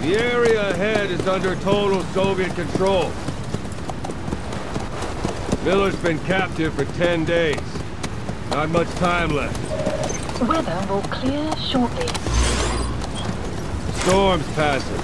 The area ahead is under total Soviet control. Miller's been captive for 10 days. Not much time left. Weather will clear shortly. Storm's passing.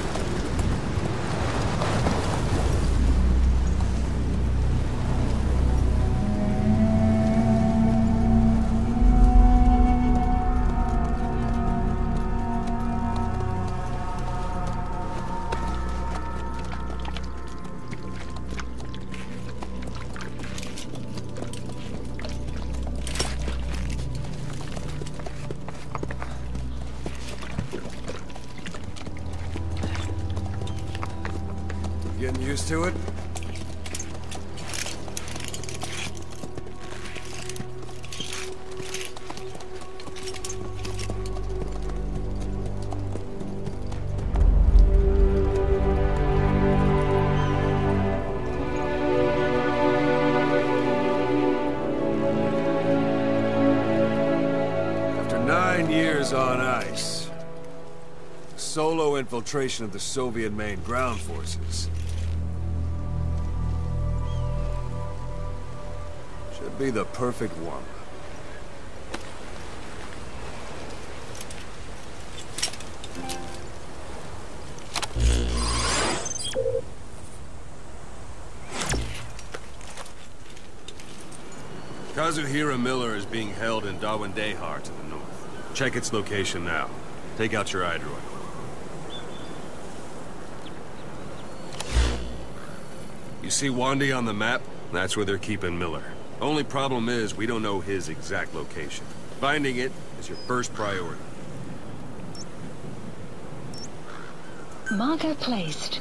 Getting used to it? After 9 years on ice, solo infiltration of the Soviet main ground forces. Should be the perfect warm-up. Kazuhira Miller is being held in Dawandehar to the north. Check its location now. Take out your iDroid. You see Wandi on the map? That's where they're keeping Miller. Only problem is, we don't know his exact location. Finding it is your first priority. Marker placed.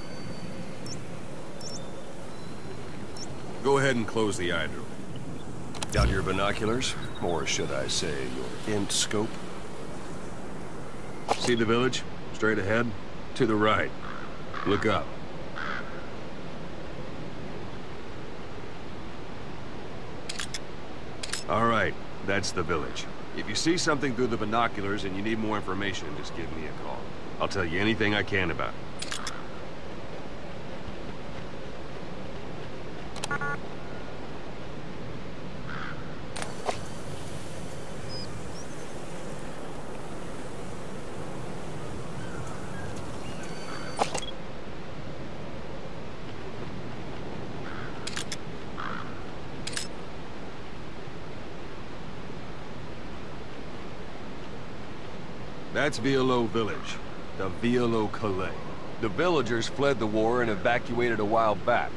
Go ahead and close the iDroid. Got your binoculars? Or should I say, your int scope? See the village? Straight ahead? To the right. Look up. All right, that's the village. If you see something through the binoculars and you need more information, just give me a call. I'll tell you anything I can about it. That's Violo Village, the Violo Calais. The villagers fled the war and evacuated a while back.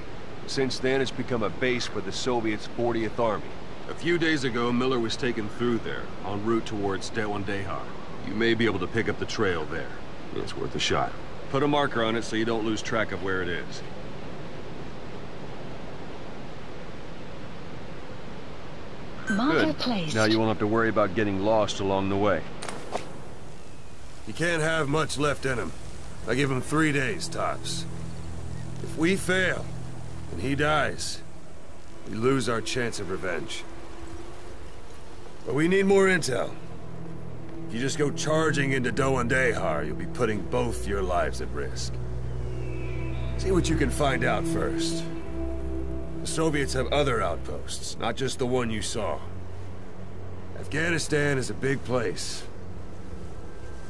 Since then, it's become a base for the Soviets' 40th Army. A few days ago, Miller was taken through there, en route towards Dawandehar. You may be able to pick up the trail there. It's worth a shot. Put a marker on it so you don't lose track of where it is. Marker Good. placed. Now you won't have to worry about getting lost along the way. He can't have much left in him. I give him 3 days, tops. If we fail, and he dies, we lose our chance of revenge. But we need more intel. If you just go charging into Dawandehar, you'll be putting both your lives at risk. See what you can find out first. The Soviets have other outposts, not just the one you saw. Afghanistan is a big place.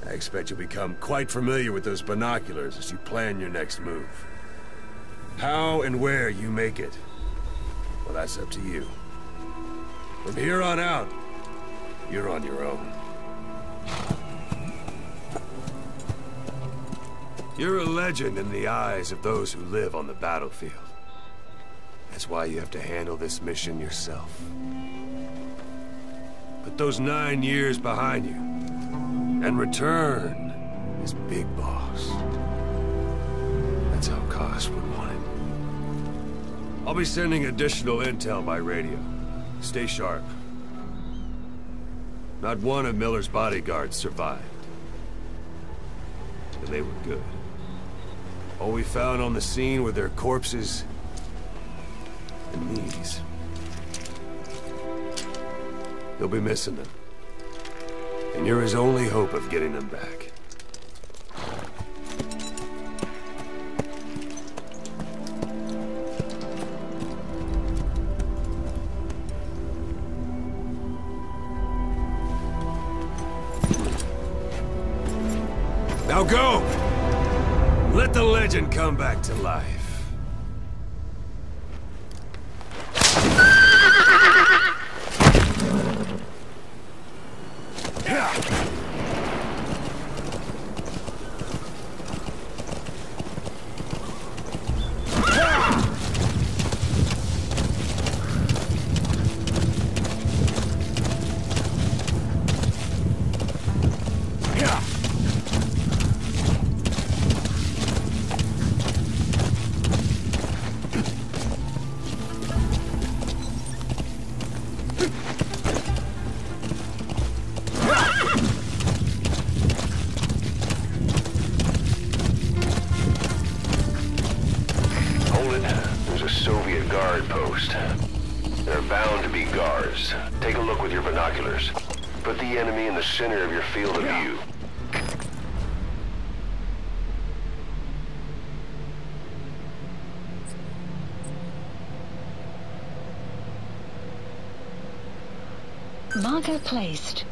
I expect you'll become quite familiar with those binoculars as you plan your next move. How and where you make it, well, that's up to you. From here on out, you're on your own. You're a legend in the eyes of those who live on the battlefield. That's why you have to handle this mission yourself. Put those 9 years behind you, and return as Big Boss. That's how Koss would want it. I'll be sending additional intel by radio. Stay sharp. Not one of Miller's bodyguards survived. And they were good. All we found on the scene were their corpses and knees. He'll be missing them. And you're his only hope of getting them back. Now go! Let the legend come back to life. There's a Soviet guard post. There are bound to be guards. Take a look with your binoculars. Put the enemy in the center of your field of view. Marker placed.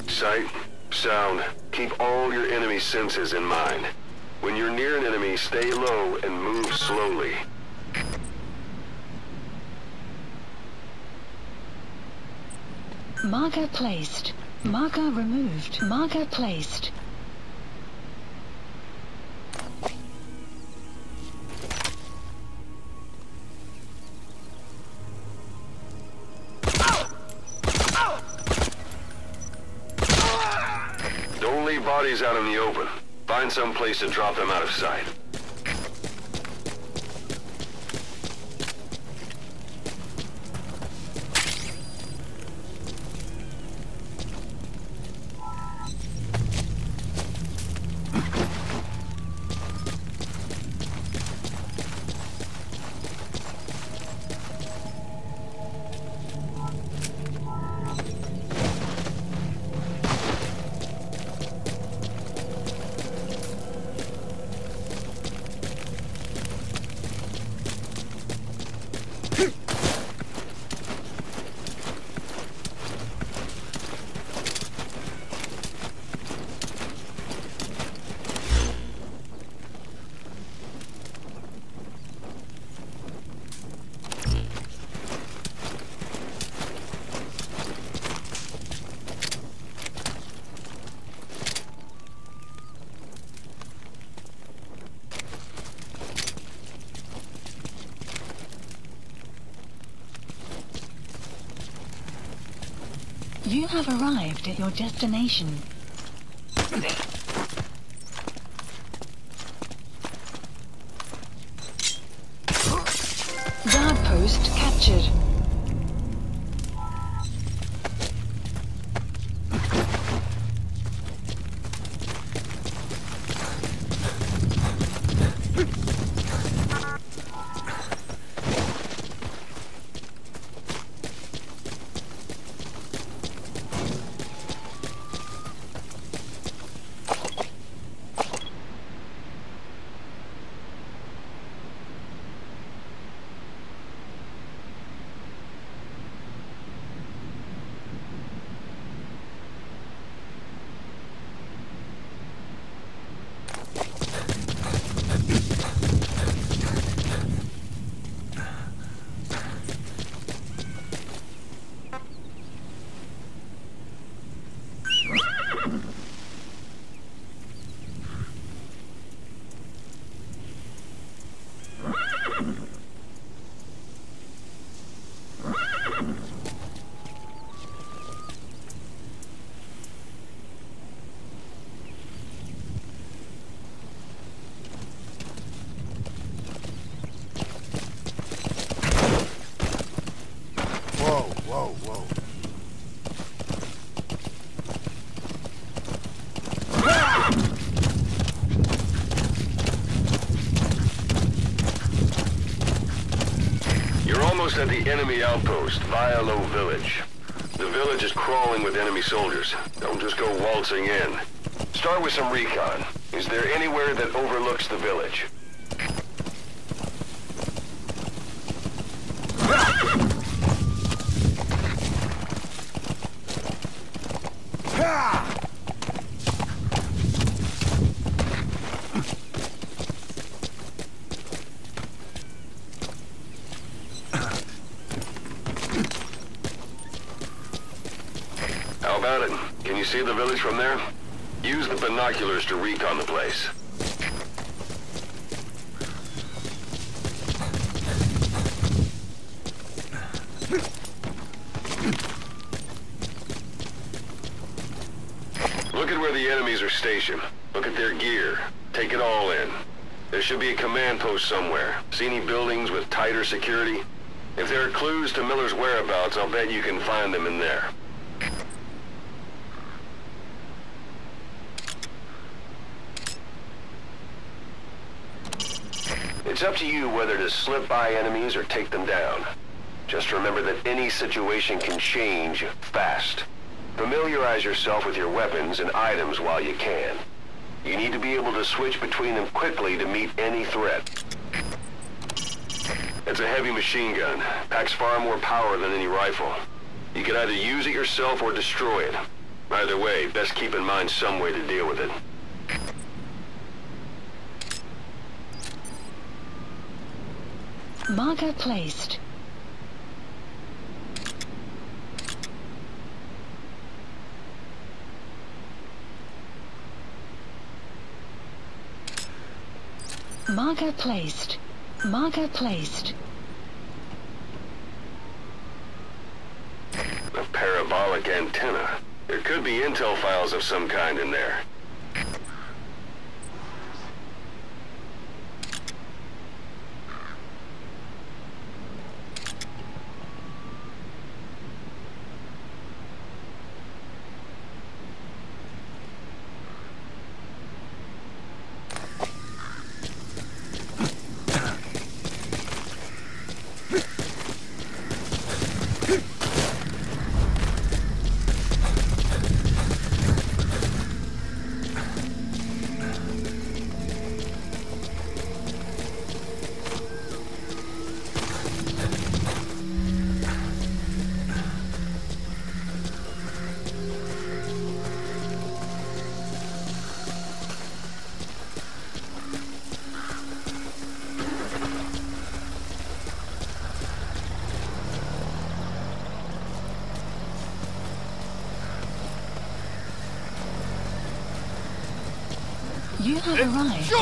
Sight, sound, keep all your enemy senses in mind. When you're near an enemy, stay low and move slowly. Marker placed. Marker removed. Marker placed. Don't leave bodies out in the open. Find some place to drop them out of sight. You have arrived at your destination. Guard post captured. Whoa, whoa. You're almost at the enemy outpost, Violo Village. The village is crawling with enemy soldiers. Don't just go waltzing in. Start with some recon. Is there anywhere that overlooks the village? How about it? Can you see the village from there? Use the binoculars to recon the place. Look at where the enemies are stationed. Look at their gear. Take it all in. There should be a command post somewhere. See any buildings with tighter security? If there are clues to Miller's whereabouts, I'll bet you can find them in there. It's up to you whether to slip by enemies or take them down. Just remember that any situation can change fast. Familiarize yourself with your weapons and items while you can. You need to be able to switch between them quickly to meet any threat. It's a heavy machine gun. Packs far more power than any rifle. You can either use it yourself or destroy it. Either way, best keep in mind some way to deal with it. Marker placed. Marker placed. Marker placed. A parabolic antenna. There could be intel files of some kind in there. You have arrived.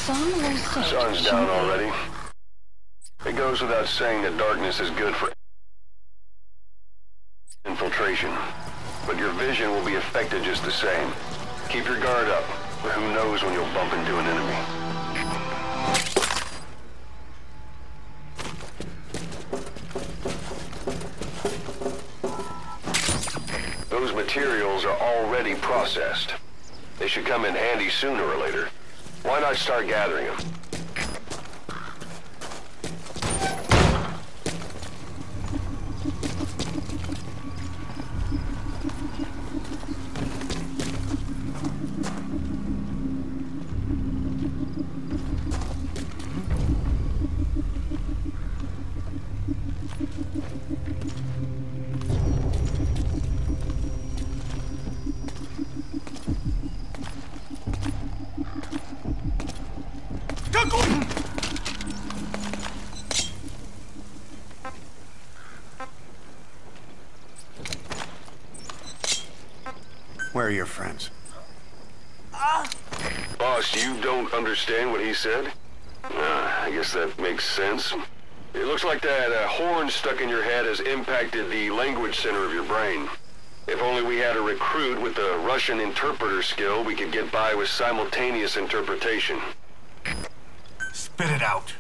sun will set. Sun's down already. It goes without saying that darkness is good for infiltration, but your vision will be affected just the same. Keep your guard up, but who knows when you'll bump into an enemy. Those materials are already processed. They should come in handy sooner or later. Why not start gathering them? Where are your friends? Boss, you don't understand what he said? I guess that makes sense. It looks like that horn stuck in your head has impacted the language center of your brain. If only we had a recruit with the Russian interpreter skill, we could get by with simultaneous interpretation. Spit it out.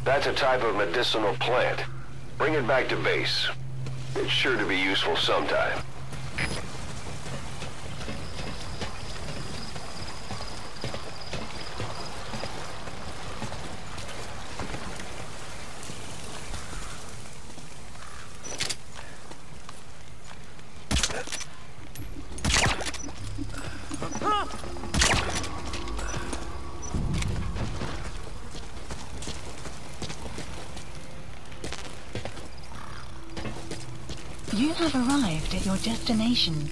That's a type of medicinal plant. Bring it back to base. It's sure to be useful sometime. You have arrived at your destination.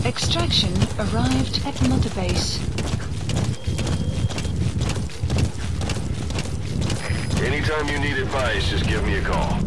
Extraction arrived at Mother Base. Anytime you need advice, just give me a call.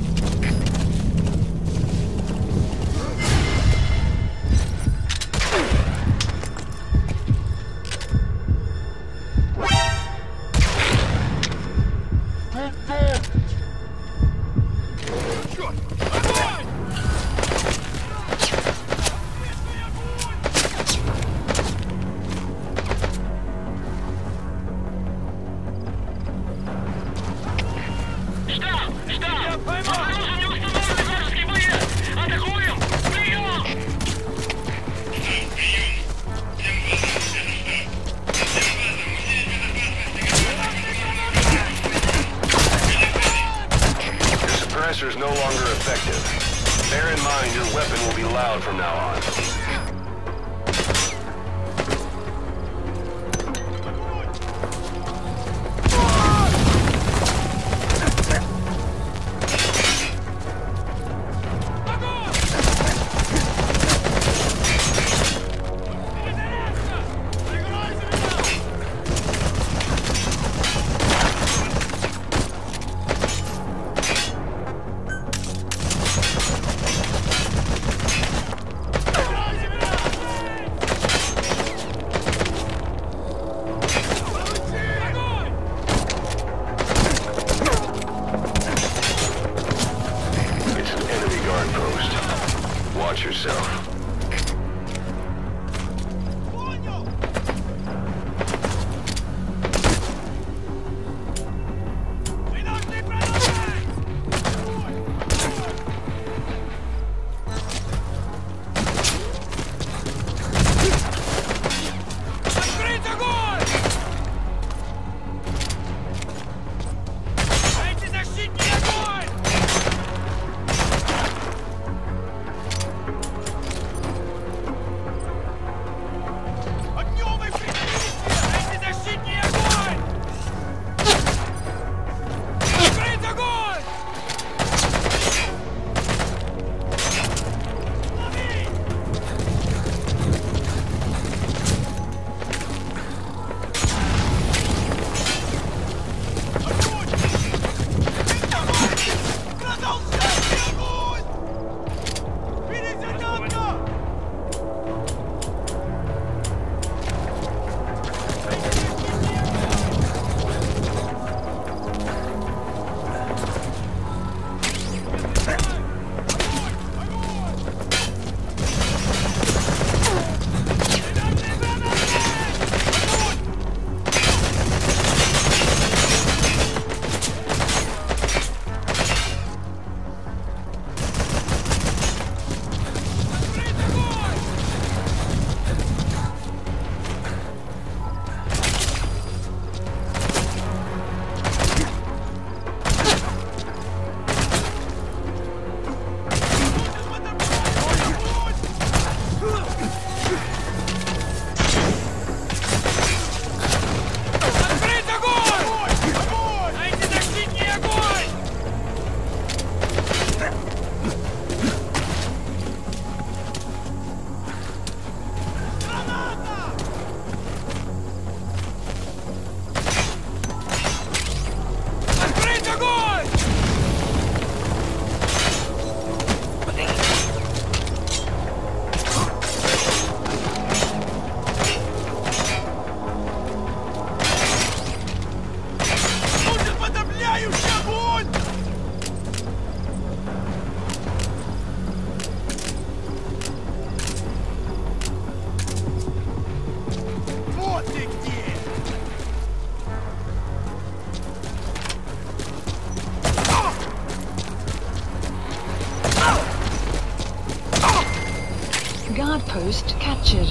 Stop! Stop! outpost captured.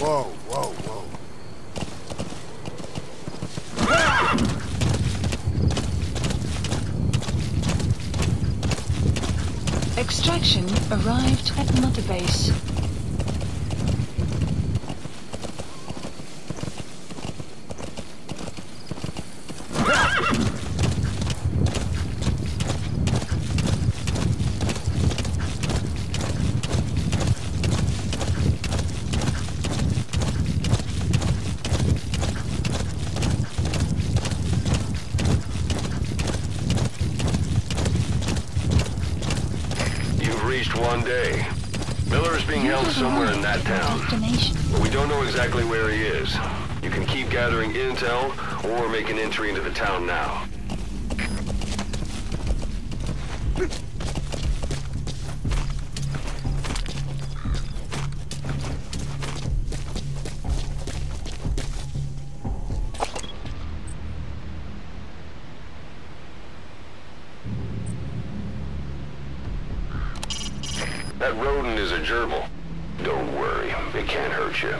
Whoa, whoa, whoa. Extraction arrived at Mother Base. Reached one day. Miller is being held somewhere in that town. But we don't know exactly where he is. You can keep gathering intel or make an entry into the town now. That rodent is a gerbil. Don't worry, it can't hurt you.